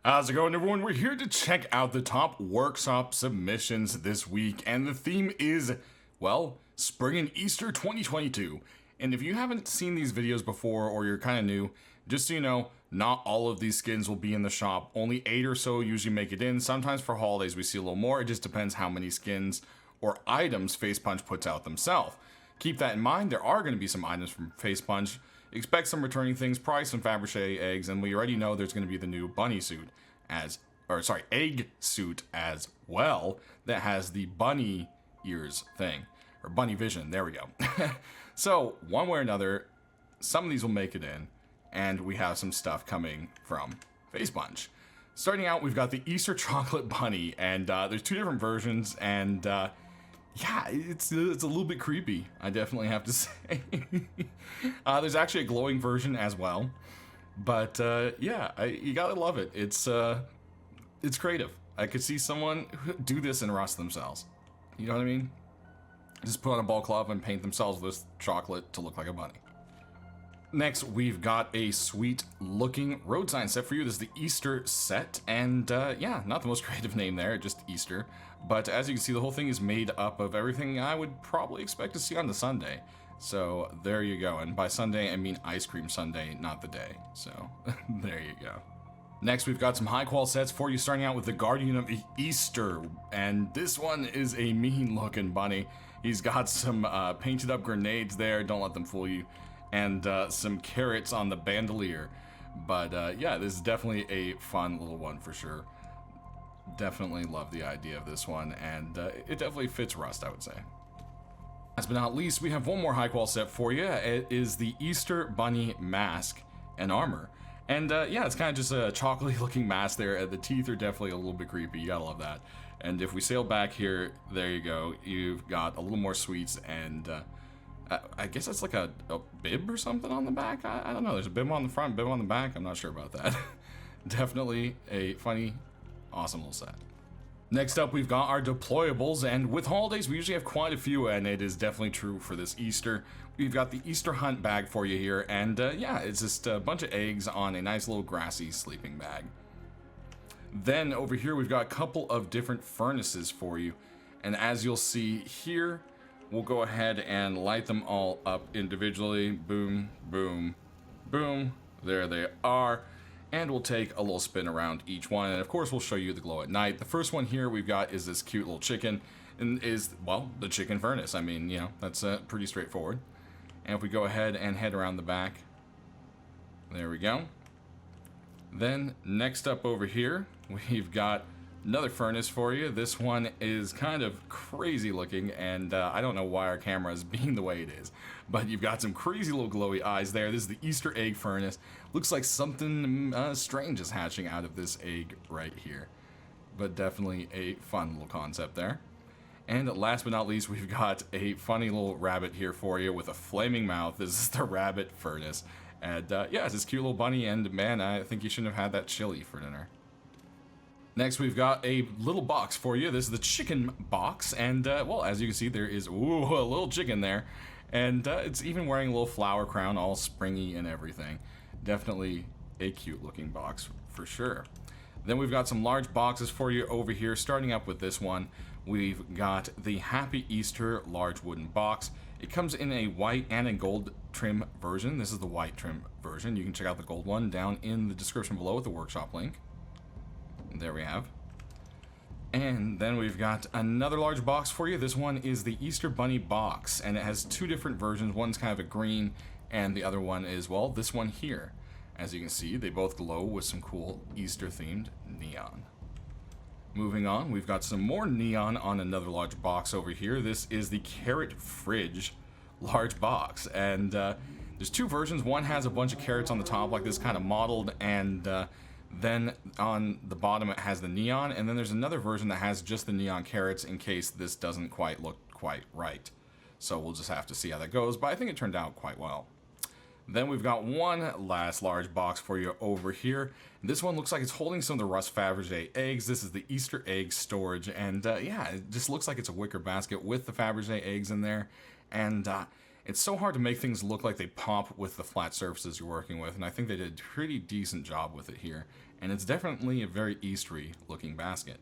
How's it going, everyone? We're here to check out the top workshop submissions this week, and the theme is, well, Spring and Easter 2022. And if you haven't seen these videos before, or you're kind of new, just so you know, not all of these skins will be in the shop. Only 8 or so usually make it in. Sometimes for holidays we see a little more. It just depends how many skins or items Facepunch puts out themselves. Keep that in mind. There are going to be some items from Facepunch. Expect some returning things, probably some Fabergé eggs, and we already know there's going to be the new bunny suit egg suit as well, that has the bunny ears thing, or bunny vision, there we go. So, one way or another, some of these will make it in, and we have some stuff coming from Facepunch. Starting out, we've got the Easter chocolate bunny, and there's 2 different versions, and yeah, it's a little bit creepy, I definitely have to say. There's actually a glowing version as well, but yeah, you gotta love it. It's creative. I could see someone do this and rust themselves. You know what I mean? Just put on a ball club and paint themselves with chocolate to look like a bunny. Next, we've got a sweet looking road sign set for you. This is the Easter set, and yeah, not the most creative name there, just Easter. But as you can see, the whole thing is made up of everything I would probably expect to see on the Sunday. So there you go, and by Sunday I mean ice cream Sunday, not the day. So there you go. Next, we've got some high qual sets for you, starting out with the Guardian of Easter, and this one is a mean looking bunny. He's got some painted up grenades there, don't let them fool you, and some carrots on the bandolier. But yeah, this is definitely a fun little one for sure. Definitely love the idea of this one, and it definitely fits Rust, I would say. Last but not least, we have one more high qual set for you. It is the Easter Bunny mask and armor. And yeah, it's kind of just a chocolatey looking mask there. The teeth are definitely a little bit creepy, you gotta love that. And if we sail back here, there you go, you've got a little more sweets, and I guess that's like a bib or something on the back? I don't know, there's a bib on the front, bib on the back, I'm not sure about that. Definitely a funny, awesome little set. Next up, we've got our deployables, and with holidays, we usually have quite a few, and it is definitely true for this Easter. We've got the Easter hunt bag for you here, and yeah, it's just a bunch of eggs on a nice little grassy sleeping bag. Then over here, we've got a couple of different furnaces for you, and as you'll see here, we'll go ahead and light them all up individually. Boom, boom, boom. There they are. And we'll take a little spin around each one, and of course we'll show you the glow at night. The first one here we've got is this cute little chicken, and is, well, the chicken furnace. I mean, you know, that's pretty straightforward. And if we go ahead and head around the back, there we go. Then next up over here, we've got another furnace for you. This one is kind of crazy looking, and I don't know why our camera is being the way it is, but you've got some crazy little glowy eyes there. This is the Easter egg furnace. Looks like something strange is hatching out of this egg right here, but definitely a fun little concept there. And last but not least, we've got a funny little rabbit here for you with a flaming mouth. This is the rabbit furnace, and yeah, it's this cute little bunny, and man, I think you shouldn't have had that chili for dinner. Next, we've got a little box for you. This is the chicken box, and well, as you can see, there is a little chicken there, and it's even wearing a little flower crown, all springy and everything. Definitely a cute looking box for sure. Then we've got some large boxes for you over here. Starting up with this one, we've got the Happy Easter large wooden box. It comes in a white and a gold trim version. This is the white trim version. You can check out the gold one down in the description below with the workshop link. There we have. And then we've got another large box for you. This one is the Easter Bunny box, and it has 2 different versions. One's kind of a green, and the other one is, well, this one here. As you can see, they both glow with some cool Easter-themed neon. Moving on, we've got some more neon on another large box over here. This is the Carrot Fridge large box, and there's 2 versions. One has a bunch of carrots on the top, like this, kind of modeled, and then on the bottom it has the neon, and then there's another version that has just the neon carrots in case this doesn't quite look quite right. So we'll just have to see how that goes, but I think it turned out quite well. Then we've got one last large box for you over here. This one looks like it's holding some of the Rust Fabergé eggs. This is the Easter egg storage, and yeah, it just looks like it's a wicker basket with the Fabergé eggs in there. And It's so hard to make things look like they pop with the flat surfaces you're working with, and I think they did a pretty decent job with it here. And it's definitely a very Eastery looking basket.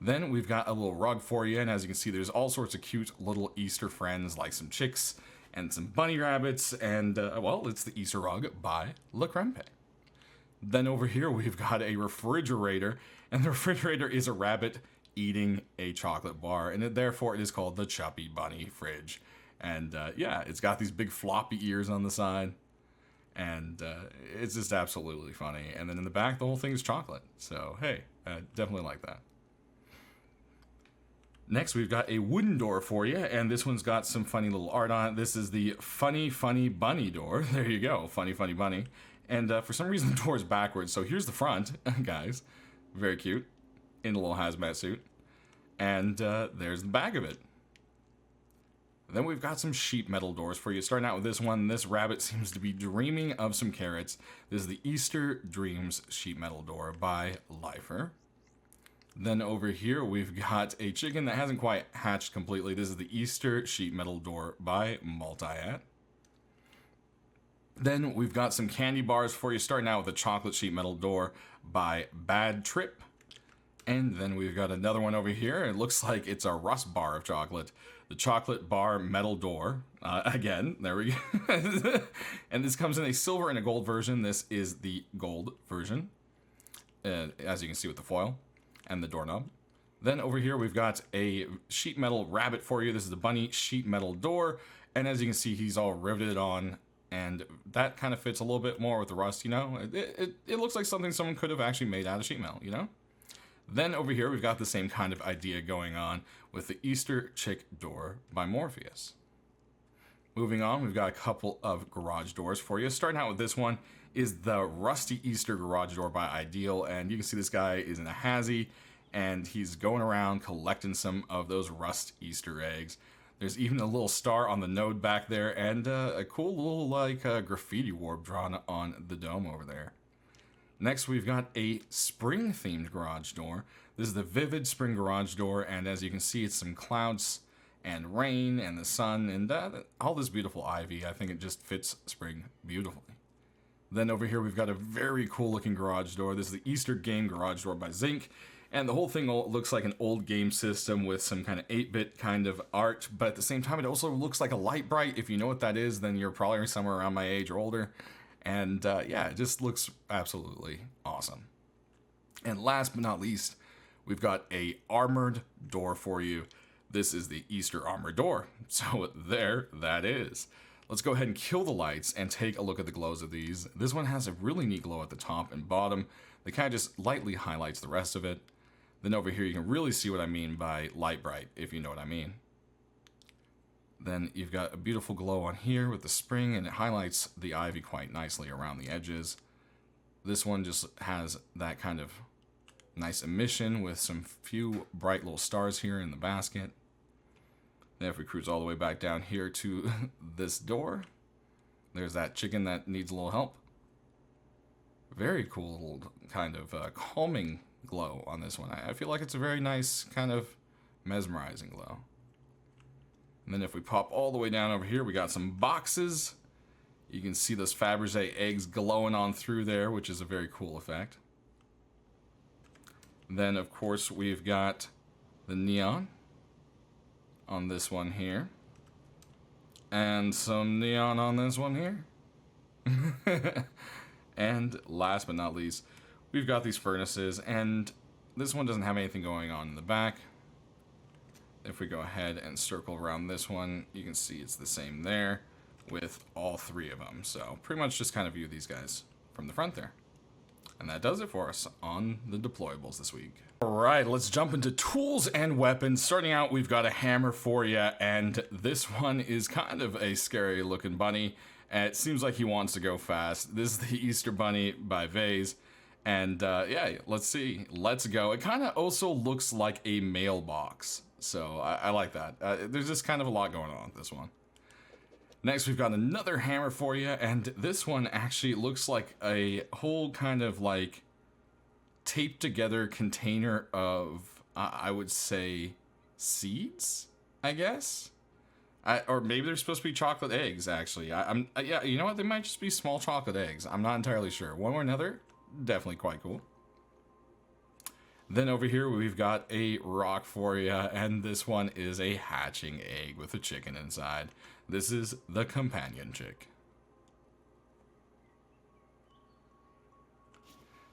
Then we've got a little rug for you, and as you can see, there's all sorts of cute little Easter friends, like some chicks and some bunny rabbits, and, well, it's the Easter rug by La Crempe. Then over here, we've got a refrigerator, and the refrigerator is a rabbit eating a chocolate bar, and therefore it is called the Chuppy Bunny Fridge. And, yeah, it's got these big floppy ears on the side, and it's just absolutely funny. And then in the back, the whole thing is chocolate. So, hey, definitely like that. Next, we've got a wooden door for you, and this one's got some funny little art on it. This is the Funny Funny Bunny door. There you go, Funny Funny Bunny. And for some reason, the door is backwards, so here's the front, guys. Very cute, in a little hazmat suit. And there's the back of it. Then we've got some sheet metal doors for you. Starting out with this one, this rabbit seems to be dreaming of some carrots. This is the Easter Dreams sheet metal door by Lifer. Then over here, we've got a chicken that hasn't quite hatched completely. This is the Easter sheet metal door by Multiat. Then we've got some candy bars for you, starting out with a chocolate sheet metal door by Bad Trip. And then we've got another one over here. It looks like it's a rust bar of chocolate. The chocolate bar metal door. Again, there we go. And this comes in a silver and a gold version. This is the gold version, as you can see with the foil and the doorknob. Then over here, we've got a sheet metal rabbit for you. This is the bunny sheet metal door. And as you can see, he's all riveted on. And that kind of fits a little bit more with the rust, you know? It looks like something someone could have actually made out of sheet metal, you know? Then over here, we've got the same kind of idea going on with the Easter Chick door by Morpheus. Moving on, we've got a couple of garage doors for you. Starting out with this one is the Rusty Easter garage door by Ideal. And you can see this guy is in a hazy, and he's going around collecting some of those rust Easter eggs. There's even a little star on the node back there, and a cool little, like, graffiti warp drawn on the dome over there. Next, we've got a spring-themed garage door. This is the Vivid Spring Garage Door, and as you can see, it's some clouds and rain and the sun and all this beautiful ivy. I think it just fits spring beautifully. Then over here, we've got a very cool-looking garage door. This is the Easter Game Garage Door by Zinc, and the whole thing looks like an old game system with some kind of 8-bit kind of art, but at the same time, it also looks like a light bright. If you know what that is, then you're probably somewhere around my age or older. And yeah, it just looks absolutely awesome. And last but not least, we've got a armored door for you. This is the Easter armored door. So there that is. Let's go ahead and kill the lights and take a look at the glows of these. This one has a really neat glow at the top and bottom that kind of just lightly highlights the rest of it. Then over here, you can really see what I mean by light bright, if you know what I mean. Then you've got a beautiful glow on here with the spring, and it highlights the ivy quite nicely around the edges. This one just has that kind of nice emission with some few bright little stars here in the basket. Then if we cruise all the way back down here to this door, there's that chicken that needs a little help. Very cool little kind of calming glow on this one. I feel like it's a very nice kind of mesmerizing glow. And then if we pop all the way down over here, we got some boxes. You can see those Fabergé eggs glowing on through there, which is a very cool effect. Then, of course, we've got the neon on this one here. And some neon on this one here. And last but not least, we've got these furnaces. And this one doesn't have anything going on in the back. If we go ahead and circle around this one, you can see it's the same there with all three of them. So pretty much just kind of view these guys from the front there. And that does it for us on the deployables this week. All right, let's jump into tools and weapons. Starting out, we've got a hammer for you, and this one is kind of a scary looking bunny. And it seems like he wants to go fast. This is the Easter Bunny by Vase. And yeah, let's see. Let's go. It kind of also looks like a mailbox. So I like that. There's just kind of a lot going on with this one. Next, we've got another hammer for you, and this one actually looks like a whole kind of like taped together container of, I would say, seeds, I guess. Or maybe they're supposed to be chocolate eggs, actually. Yeah, you know what? They might just be small chocolate eggs. I'm not entirely sure. One or another, definitely quite cool. Then over here, we've got a rock for you, and this one is a hatching egg with a chicken inside. This is the companion chick.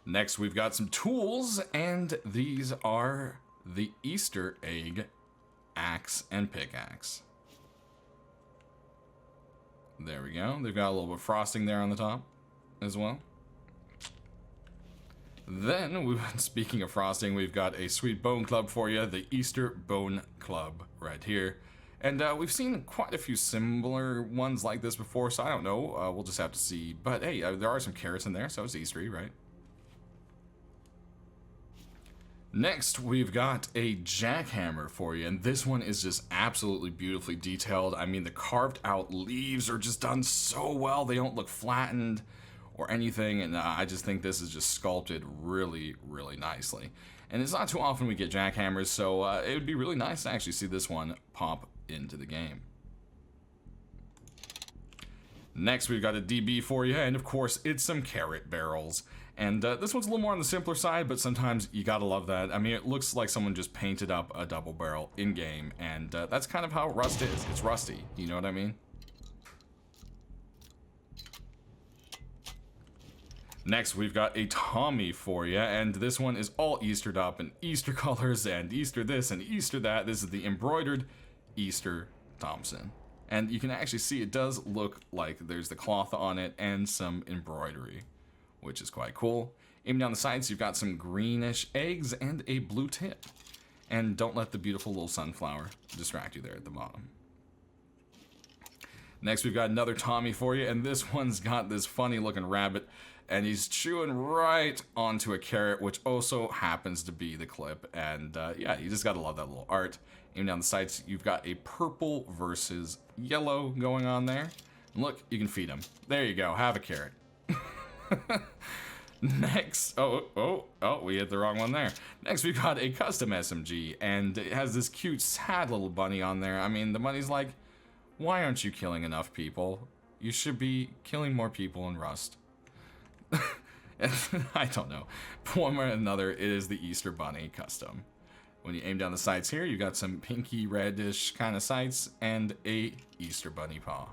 Next, we've got some tools, and these are the Easter egg axe and pickaxe. There we go. They've got a little bit of frosting there on the top as well. Then, speaking of frosting, we've got a sweet bone club for you, the Easter Bone Club right here. And we've seen quite a few similar ones like this before, so I don't know. We'll just have to see. But hey, there are some carrots in there, so it's Eastery, right? Next, we've got a jackhammer for you, and this one is just absolutely beautifully detailed. I mean, the carved out leaves are just done so well. They don't look flattened or anything, and I just think this is just sculpted really, really nicely. And it's not too often we get jackhammers, so it would be really nice to actually see this one pop into the game. Next, we've got a DB for you, and of course, it's some carrot barrels. And this one's a little more on the simpler side, but sometimes you gotta love that. I mean, it looks like someone just painted up a double barrel in-game, and that's kind of how Rust is. It's rusty, you know what I mean? Next, we've got a Tommy for you, and this one is all Eastered up in Easter colors, and Easter this and Easter that. This is the embroidered Easter Thompson. And you can actually see it does look like there's the cloth on it and some embroidery, which is quite cool. Aiming down the sides, you've got some greenish eggs and a blue tip. And don't let the beautiful little sunflower distract you there at the bottom. Next, we've got another Tommy for you, and this one's got this funny looking rabbit, and he's chewing right onto a carrot, which also happens to be the clip. And yeah, you just gotta love that little art. Aiming down the sides, you've got a purple versus yellow going on there. And look, you can feed him. There you go, have a carrot. Next, we hit the wrong one there. Next, we've got a custom SMG, and it has this cute, sad little bunny on there. I mean, the bunny's like, why aren't you killing enough people? You should be killing more people in Rust. I don't know. One way or another, it is the Easter Bunny custom. When you aim down the sights here, you got some pinky reddish kind of sights and a Easter Bunny paw.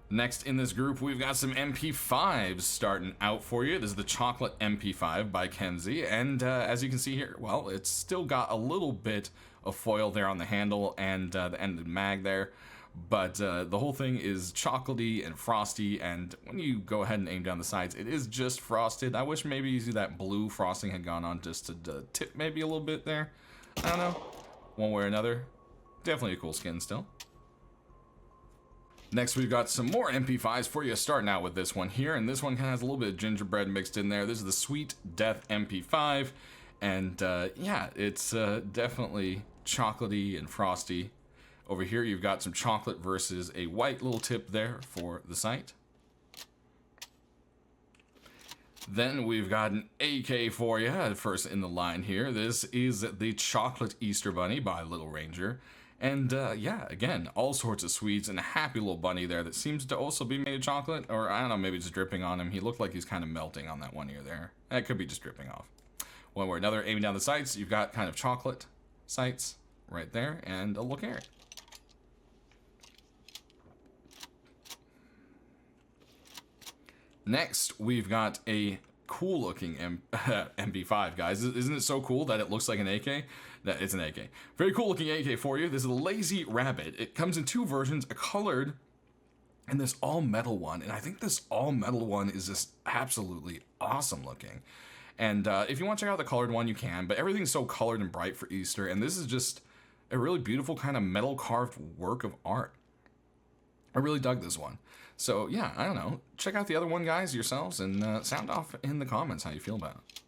Next in this group, we've got some MP5s starting out for you. This is the Chocolate MP5 by Kenzie, and as you can see here, well, it's still got a little bit of foil there on the handle and the end of the mag there, but the whole thing is chocolatey and frosty, and when you go ahead and aim down the sides, it is just frosted. I wish maybe that blue frosting had gone on just to tip maybe a little bit there. I don't know. One way or another, definitely a cool skin still. Next, we've got some more MP5s for you, starting out with this one here, and this one kind of has a little bit of gingerbread mixed in there. This is the Sweet Death MP5, and yeah, it's definitely chocolatey and frosty. Over here, you've got some chocolate versus a white little tip there for the sight. Then we've got an AK for you, first in the line here. This is the Chocolate Easter Bunny by Little Ranger. And yeah, again, all sorts of sweets and a happy little bunny there that seems to also be made of chocolate, or I don't know, maybe just dripping on him. He looked like he's kind of melting on that one ear there. That could be just dripping off. One way or another, aiming down the sights, you've got kind of chocolate sights right there and a little carrot. Next, we've got a cool looking MP5, guys. Isn't it so cool that it looks like an AK? That it's an AK. Very cool looking AK for you. This is a Lazy Rabbit. It comes in two versions, a colored and this all metal one. And I think this all metal one is just absolutely awesome looking. And if you want to check out the colored one, you can, but everything's so colored and bright for Easter. And this is just a really beautiful kind of metal carved work of art. I really dug this one. So yeah, I don't know. Check out the other one, guys, yourselves, and sound off in the comments how you feel about it.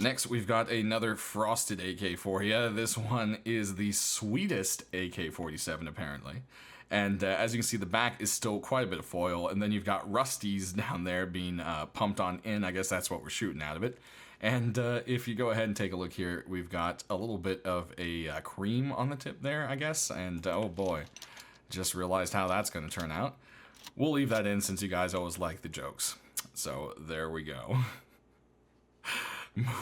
Next, we've got another frosted AK for you. This one is the sweetest AK-47, apparently. And as you can see, the back is still quite a bit of foil, and then you've got rusties down there being pumped on in. I guess that's what we're shooting out of it. And if you go ahead and take a look here, we've got a little bit of a cream on the tip there, I guess. And oh boy, just realized how that's going to turn out. We'll leave that in since you guys always like the jokes. So there we go.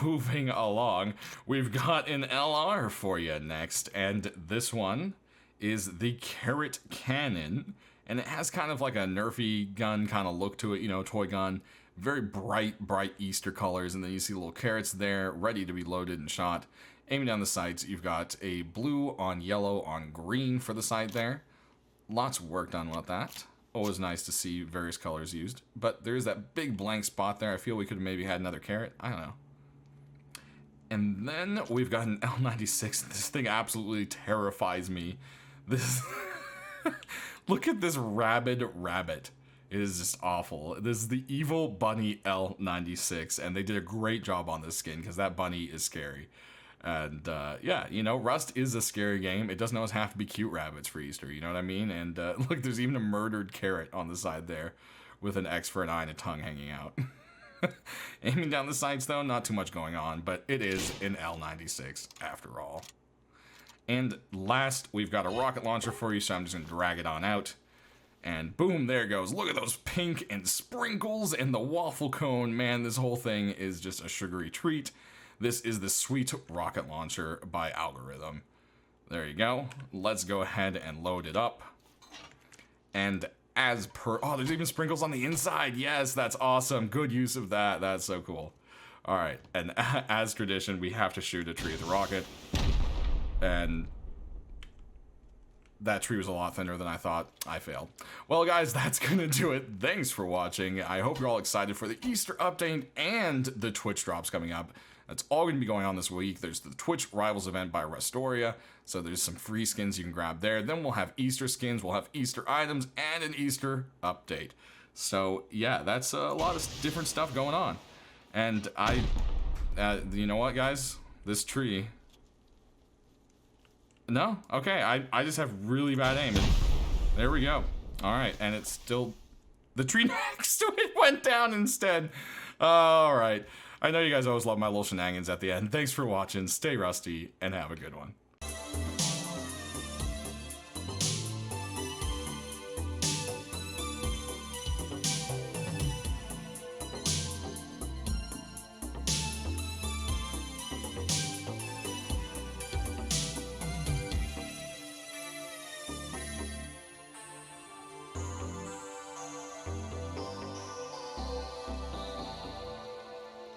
Moving along, we've got an LR for you next. And this one is the Carrot Cannon. And it has kind of like a Nerfy gun kind of look to it, you know, toy gun. Very bright Easter colors, and then you see little carrots there, ready to be loaded and shot. Aiming down the sights, you've got a blue on yellow on green for the sight there. Lots of work done with that. Always nice to see various colors used. But there's that big blank spot there. I feel we could have maybe had another carrot. I don't know. And then we've got an L96. This thing absolutely terrifies me. This... Look at this rabid rabbit. It is just awful. This is the Evil Bunny L96, and they did a great job on this skin because that bunny is scary. And yeah, you know, Rust is a scary game. It doesn't always have to be cute rabbits for Easter, you know what I mean? And look, there's even a murdered carrot on the side there with an X for an eye and a tongue hanging out. Aiming down the sights, though, not too much going on, but it is an L96 after all. And last, we've got a rocket launcher for you, so I'm just going to drag it on out. And boom, there it goes. Look at those pink and sprinkles and the waffle cone. Man, this whole thing is just a sugary treat. This is the sweet rocket launcher by Algorithm. There you go. Let's go ahead and load it up. And as per... Oh, there's even sprinkles on the inside. Yes, that's awesome. Good use of that. That's so cool. All right. And as tradition, we have to shoot a tree with a rocket. And... that tree was a lot thinner than I thought. I failed. Well, guys, that's gonna do it. Thanks for watching. I hope you're all excited for the Easter update and the Twitch drops coming up. That's all gonna be going on this week. There's the Twitch Rivals event by Restoria, so there's some free skins you can grab there. Then we'll have Easter skins, we'll have Easter items, and an Easter update. So, yeah, that's a lot of different stuff going on. And you know what, guys? This tree... No? Okay, I just have really bad aim. And there we go. Alright, and it's still... The tree next to it went down instead. Alright. I know you guys always love my little shenanigans at the end. Thanks for watching, stay rusty, and have a good one.